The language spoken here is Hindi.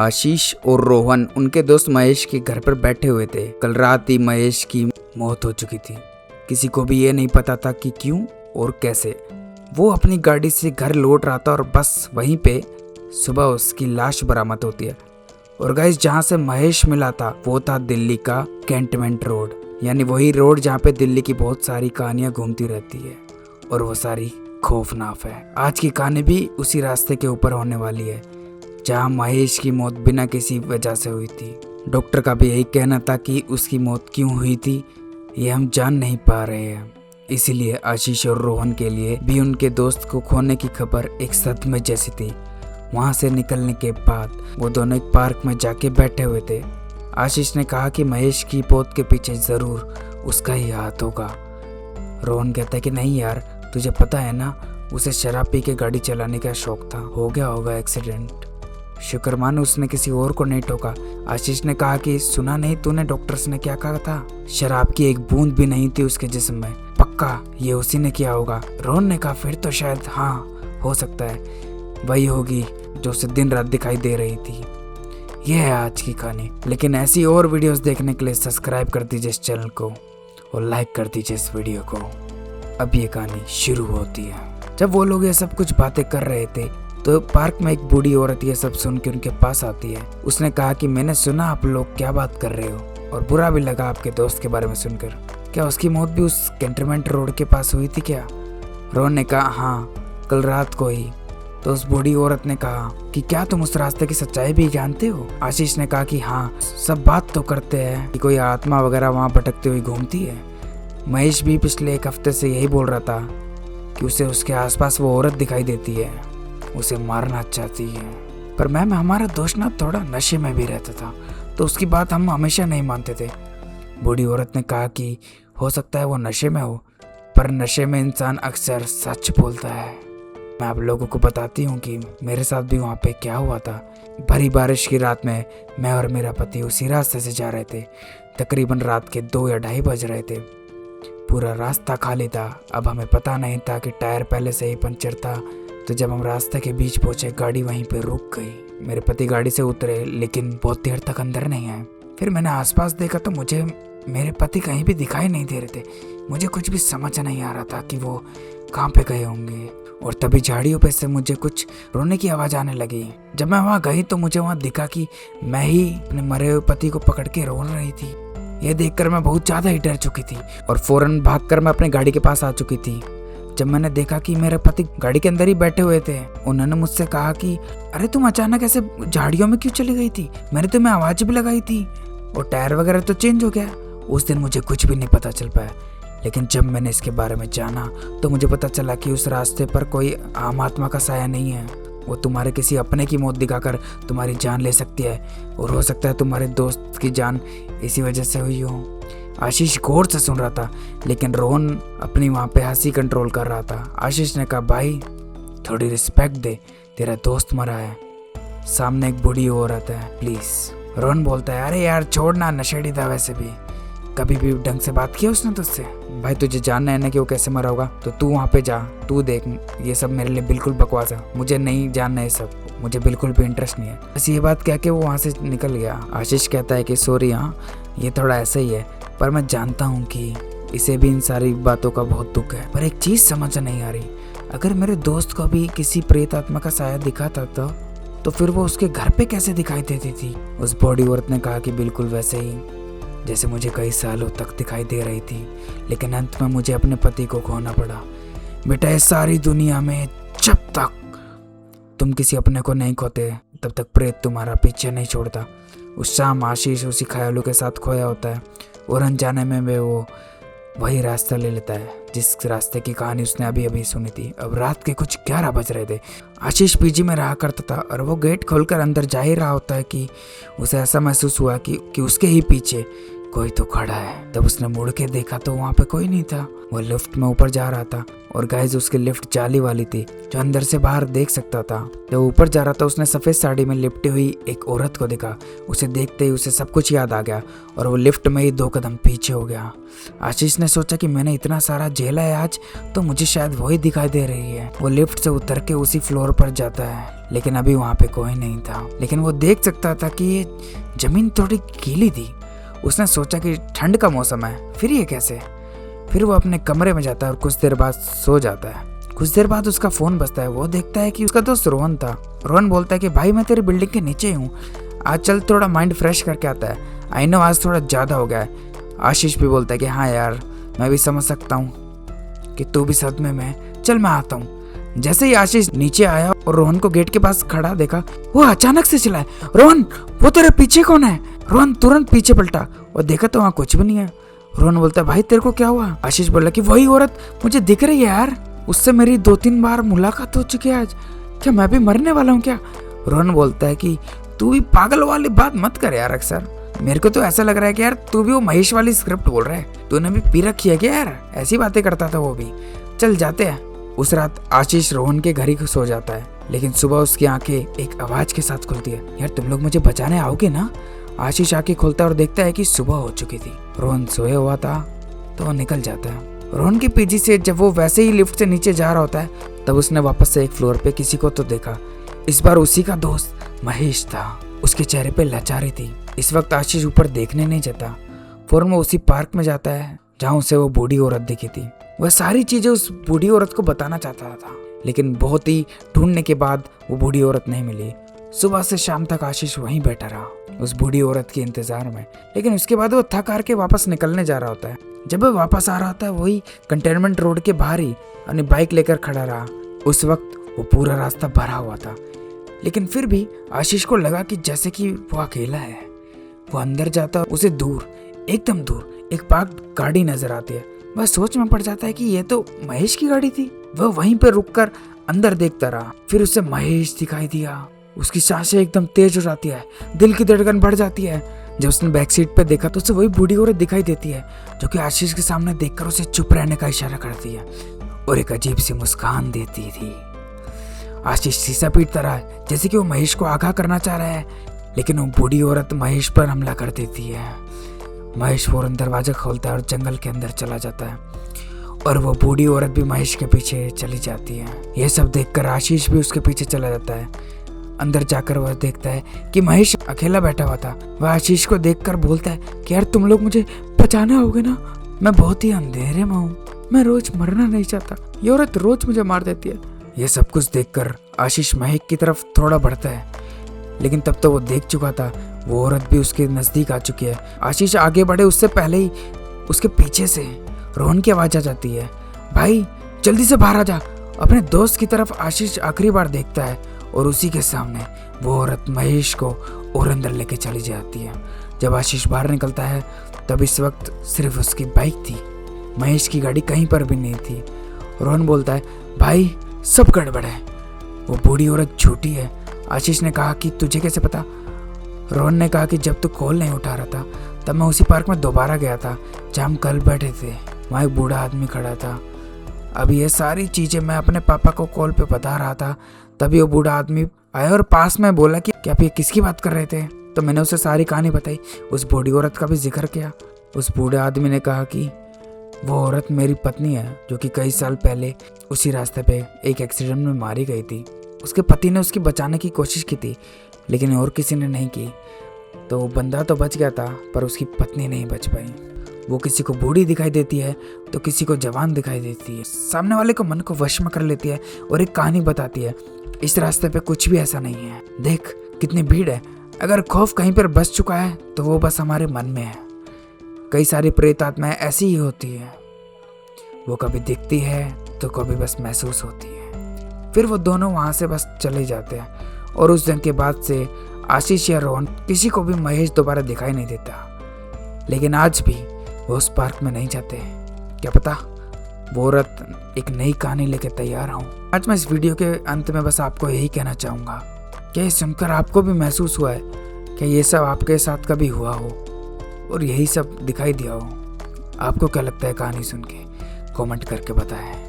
आशीष और रोहन उनके दोस्त महेश के घर पर बैठे हुए थे। कल रात ही महेश की मौत हो चुकी थी। किसी को भी ये नहीं पता था कि क्यों और कैसे। वो अपनी गाड़ी से घर लौट रहा था और बस वहीं पे सुबह उसकी लाश बरामद होती है। और गाइस, जहाँ से महेश मिला था वो था दिल्ली का कैंटोनमेंट रोड, यानी वही रोड जहाँ पे दिल्ली की बहुत सारी कहानियां घूमती रहती है और वो सारी खौफनाक है। आज की कहानी भी उसी रास्ते के ऊपर होने वाली है जहाँ महेश की मौत बिना किसी वजह से हुई थी। डॉक्टर का भी यही कहना था कि उसकी मौत क्यों हुई थी ये हम जान नहीं पा रहे हैं। इसीलिए आशीष और रोहन के लिए भी उनके दोस्त को खोने की खबर एक सदमे जैसी थी। वहाँ से निकलने के बाद वो दोनों एक पार्क में जाके बैठे हुए थे। आशीष ने कहा कि महेश की मौत के पीछे जरूर उसका ही हाथ होगा। रोहन कहता है कि नहीं यार, तुझे पता है ना, उसे शराब पी के गाड़ी चलाने का शौक था, हो गया होगा एक्सीडेंट। शुक्र मानो उसने किसी और को नहीं ठोका। आशीष ने कहा कि सुना नहीं तूने डॉक्टर्स ने क्या कहा था, शराब की एक बूंद भी नहीं थी उसके जिस्म में, पक्का ये उसी ने किया होगा। रोहन ने कहा फिर तो शायद हाँ हो सकता है वही होगी जो उसे दिन रात दिखाई दे रही थी। यह है आज की कहानी। लेकिन ऐसी और वीडियोस देखने के लिए सब्सक्राइब कर दीजिए इस चैनल को और लाइक कर दीजिए इस वीडियो को। अब ये कहानी शुरू होती है। जब वो लोग ये सब कुछ बातें कर रहे थे तो पार्क में एक बूढ़ी औरत ये सब सुन के उनके पास आती है। उसने कहा कि मैंने सुना आप लोग क्या बात कर रहे हो और बुरा भी लगा आपके दोस्त के बारे में सुनकर। क्या उसकी मौत भी उस कैंटोनमेंट रोड के पास हुई थी क्या? रोहन ने कहा हाँ, कल रात को ही। तो उस बूढ़ी औरत ने कहा कि क्या तुम उस रास्ते की सच्चाई भी जानते हो? आशीष ने कहा कि हाँ, सब बात तो करते हैं कि कोई आत्मा वगैरह वहाँ भटकती हुई घूमती है। महेश भी पिछले एक हफ्ते से यही बोल रहा था कि उसे उसके आसपास वो औरत दिखाई देती है, उसे मारना चाहती है। पर मैम, हमारा दोस्त ना थोड़ा नशे में भी रहता था तो उसकी बात हम हमेशा नहीं मानते थे। बूढ़ी औरत ने कहा कि हो सकता है वो नशे में हो, पर नशे में इंसान अक्सर सच बोलता है। मैं आप लोगों को बताती हूँ कि मेरे साथ भी वहाँ पे क्या हुआ था। भरी बारिश की रात में मैं और मेरा पति उसी रास्ते से जा रहे थे। तकरीबन रात के 2 या 2:30 बज रहे थे। पूरा रास्ता खाली था। अब हमें पता नहीं था कि टायर पहले से ही पंचर था। तो जब हम रास्ते के बीच पहुंचे, गाड़ी वहीं पे रुक गई। मेरे पति गाड़ी से उतरे लेकिन बहुत देर तक अंदर नहीं आए। फिर मैंने आसपास देखा तो मुझे मेरे पति कहीं भी दिखाई नहीं दे रहे थे। मुझे कुछ भी समझ नहीं आ रहा था कि वो कहाँ पे गए होंगे। और तभी झाड़ियों पे से मुझे कुछ रोने की आवाज़ आने लगी। जब मैं वहाँ गई तो मुझे वहाँ दिखा कि मैं ही अपने मरे हुए पति को पकड़ के रो रही थी। यह देखकर मैं बहुत ज़्यादा ही डर चुकी थी और फौरन भागकर मैं अपने गाड़ी के पास आ चुकी थी। जब मैंने देखा कि मेरे पति गाड़ी के अंदर ही बैठे हुए थे, उन्होंने मुझसे कहा कि अरे तुम अचानक ऐसे झाड़ियों में क्यों चली गई थी? मैंने तुम्हें आवाज़ भी लगाई थी और टायर वगैरह तो चेंज हो गया। उस दिन मुझे कुछ भी नहीं पता चल पाया, लेकिन जब मैंने इसके बारे में जाना तो मुझे पता चला कि उस रास्ते पर कोई आम आत्मा का साया नहीं है। वो तुम्हारे किसी अपने की मौत दिखाकर तुम्हारी जान ले सकती है और हो सकता है तुम्हारे दोस्त की जान इसी वजह से हुई हो। आशीष गौर से सुन रहा था लेकिन रोहन अपनी वहाँ पे हंसी कंट्रोल कर रहा था। आशीष ने कहा भाई थोड़ी रिस्पेक्ट दे, तेरा दोस्त मरा है, सामने एक बूढ़ी औरत है, प्लीज। रोहन बोलता है अरे यार छोड़ना, नशेड़ी था वैसे भी, कभी भी ढंग से बात की उसने तुझसे? भाई तुझे जानना है ना कि वो कैसे मरा होगा, तो तू वहाँ पे जा, तू देख। ये सब मेरे लिए बिल्कुल बकवास है, मुझे नहीं जानना है सब, मुझे बिल्कुल भी इंटरेस्ट नहीं है। बस ये बात कह के वो वहाँ से निकल गया। आशीष कहता है कि सॉरी, हाँ ये थोड़ा ऐसा ही है, पर मैं जानता हूँ कि इसे भी इन सारी बातों का बहुत दुख है। पर एक चीज़ समझ नहीं आ रही, अगर मेरे दोस्त को भी किसी प्रेत आत्मा का साया दिखा था तो फिर वो उसके घर पे कैसे दिखाई देती थी? उस बॉडी औरत ने कहा कि बिल्कुल वैसे ही जैसे मुझे कई सालों तक दिखाई दे रही थी, लेकिन अंत में मुझे अपने पति को खोना पड़ा। बेटा, इस सारी दुनिया में जब तक तुम किसी अपने को नहीं खोते तब तक प्रेत तुम्हारा पीछे नहीं छोड़ता। उस शाम आशीष उसी ख्यालों के साथ खोया होता है और अनजाने में वो वही रास्ता ले लेता है जिस रास्ते की कहानी उसने अभी अभी सुनी थी। अब रात के कुछ 11 बज रहे थे। आशीष पीजी में रहा करता था और वो गेट खोलकर अंदर जा ही रहा होता है कि उसे ऐसा महसूस हुआ कि उसके ही पीछे कोई तो खड़ा है। तब उसने मुड़ के देखा तो वहाँ पे कोई नहीं था। वो लिफ्ट में ऊपर जा रहा था और गाइस उसकी लिफ्ट जाली वाली थी जो अंदर से बाहर देख सकता था। जब ऊपर जा रहा था उसने सफेद साड़ी में लिपटी हुई एक औरत को देखा। उसे देखते ही उसे सब कुछ याद आ गया और वो लिफ्ट में ही 2 कदम पीछे हो गया। आशीष ने सोचा कि मैंने इतना सारा झेला है आज, तो मुझे शायद वही दिखाई दे रही है। वो लिफ्ट से उतर के उसी फ्लोर पर जाता है, लेकिन अभी वहाँ पे कोई नहीं था। लेकिन वो देख सकता था कि ये जमीन थोड़ी गीली थी। उसने सोचा कि ठंड का मौसम है, फिर ये कैसे। फिर वो अपने कमरे में जाता है और कुछ देर बाद सो जाता है। कुछ देर बाद उसका फोन बजता है। वो देखता है कि उसका दोस्त रोहन था। रोहन बोलता है कि भाई मैं तेरी बिल्डिंग के नीचे ही हूँ, आज चल थोड़ा माइंड फ्रेश करके आता है। आई नो आज थोड़ा ज़्यादा हो गया है। आशीष भी बोलता है कि हाँ यार, मैं भी समझ सकता हूँ कि तू भी सदमे में है, चल मैं आता हूँ। जैसे ही आशीष नीचे आया और रोहन को गेट के पास खड़ा देखा, वो अचानक से चिल्लाया, रोहन वो तेरे पीछे कौन है। रोहन तुरंत पीछे पलटा और देखा तो वहाँ कुछ भी नहीं है। रोहन बोलता है भाई तेरे को क्या हुआ। आशीष बोला कि वही औरत मुझे दिख रही है यार, उससे मेरी 2-3 बार मुलाकात हो चुकी है आज, क्या मैं भी मरने वाला हूँ क्या। रोहन बोलता है कि तू भी पागल वाली बात मत कर यार, अक्सर मेरे को तो ऐसा लग रहा है कि यार तू भी वो महेश वाली स्क्रिप्ट बोल रहा है, तूने भी पी रखी है क्या यार, ऐसी बातें करता था वो भी, चल जाते हैं। उस रात आशीष रोहन के घर ही सो जाता है, लेकिन सुबह उसकी आंखें एक आवाज के साथ खुलती है, यार तुम लोग मुझे बचाने आओगे ना। आशीष आंखें खोलता है और देखता है कि सुबह हो चुकी थी। रोहन सोया हुआ था तो वो निकल जाता है। रोहन के पीछे से जब वो वैसे ही लिफ्ट से नीचे जा रहा होता है तब उसने वापस से एक फ्लोर पे किसी को तो देखा। इस बार उसी का दोस्त महेश था। उसके चेहरे पे लाचारी थी। इस वक्त आशीष ऊपर देखने नहीं जाता, फौरन वो उसी पार्क में जाता है जहाँ उसे वो बूढ़ी औरत दिखी थी। वह सारी चीजें उस बूढ़ी औरत को बताना चाहता था, लेकिन बहुत ही ढूंढने के बाद वो बूढ़ी औरत नहीं मिली। सुबह से शाम तक आशीष वहीं बैठा रहा उस बूढ़ी औरत के इंतजार में, लेकिन उसके बाद वो थक हार के वापस निकलने जा रहा होता है। जब वो वापस आ रहा होता है वही कंटेनमेंट रोड के बाहर ही अपनी बाइक लेकर खड़ा रहा। उस वक्त वो पूरा रास्ता भरा हुआ था, लेकिन फिर भी आशीष को लगा कि जैसे कि वो अकेला है। वो अंदर जाता है, उसे दूर, एकदम दूर एक पार्क गाड़ी नजर आती है। वह सोच में पड़ जाता है कि ये तो महेश की गाड़ी थी। वह वहीं पर रुककर अंदर देखता रहा। फिर उसे महेश दिखाई दिया। उसकी सांसें एकदम तेज हो जाती है, दिल की धड़कन बढ़ जाती है। जब उसने बैक सीट पे देखा तो उसे वही बूढ़ी औरत दिखाई देती है जो कि आशीष के सामने देखकर उसे चुप रहने का इशारा करती है और एक अजीब सी मुस्कान देती थी। आशीष शीशा पीटता रहा जैसे कि वो महेश को आगाह करना चाह रहा है, लेकिन वो बूढ़ी औरत महेश पर हमला कर देती है। महेश फौरन दरवाजा खोलता है और जंगल के अंदर चला जाता है और वो बूढ़ी औरत भी महेश के पीछे चली जाती है। यह सब देखकर आशीष भी उसके पीछे चला जाता है। अंदर जाकर वह देखता है कि महेश अकेला बैठा हुआ था। वह आशीष को देखकर बोलता है कि यार तुम लोग मुझे बचाने आओगे ना, मैं बहुत ही अंधेरे में हूँ, मैं रोज मरना नहीं चाहता, ये औरत रोज मुझे मार देती है। यह सब कुछ देखकर आशीष महक की तरफ थोड़ा बढ़ता है, लेकिन तब तो वो देख चुका था वो औरत भी उसके नजदीक आ चुकी है। आशीष आगे बढ़े उससे पहले ही उसके पीछे से रोहन की आवाज आ जाती है, भाई जल्दी से बाहर आ जा। अपने दोस्त की तरफ आशीष आखिरी बार देखता है और उसी के सामने वो औरत महेश को और अंदर लेके चली जाती है। जब आशीष बाहर निकलता है तब इस वक्त सिर्फ उसकी बाइक थी, महेश की गाड़ी कहीं पर भी नहीं थी। रोहन बोलता है, भाई सब गड़बड़ है, वो बूढ़ी औरत झूठी है। आशीष ने कहा कि तुझे कैसे पता। रोहन ने कहा कि जब तू कॉल नहीं उठा रहा था तब मैं उसी पार्क में दोबारा गया था जहाँ हम कल बैठे थे, वहाँ एक बूढ़ा आदमी खड़ा था। अभी ये सारी चीजें मैं अपने पापा को कॉल पे बता रहा था, तभी वो बूढ़ा आदमी आया और पास में बोला कि क्या आप ये किसकी बात कर रहे थे। तो मैंने उसे सारी कहानी बताई, उस बूढ़ी औरत का भी जिक्र किया। उस बूढ़े आदमी ने कहा कि वो औरत मेरी पत्नी है जो कि कई साल पहले उसी रास्ते पे एक एक्सीडेंट में मारी गई थी। उसके पति ने उसकी बचाने की कोशिश की थी, लेकिन और किसी ने नहीं की। तो वो बंदा तो बच गया था पर उसकी पत्नी नहीं बच पाई। वो किसी को बूढ़ी दिखाई देती है तो किसी को जवान दिखाई देती है, सामने वाले को मन को वश में कर लेती है और एक कहानी बताती है, इस रास्ते पे कुछ भी ऐसा नहीं है, देख कितनी भीड़ है। अगर खौफ कहीं पर बस चुका है तो वो बस हमारे मन में है। कई सारी प्रेत आत्माएं ऐसी ही होती है, वो कभी दिखती है तो कभी बस महसूस होती है। फिर वो दोनों वहां से बस चले जाते हैं और उस दिन के बाद से आशीष या रोहन किसी को भी महेश दोबारा दिखाई नहीं देता। लेकिन आज भी वो उस पार्क में नहीं जाते, क्या पता वो औरत एक नई कहानी लेकर तैयार हो। आज मैं इस वीडियो के अंत में बस आपको यही कहना चाहूँगा, क्या ये सुनकर आपको भी महसूस हुआ है क्या ये सब आपके साथ कभी हुआ हो। और यही सब दिखाई दिया हो। आपको क्या लगता है कहानी सुन के? कमेंट करके बताएं।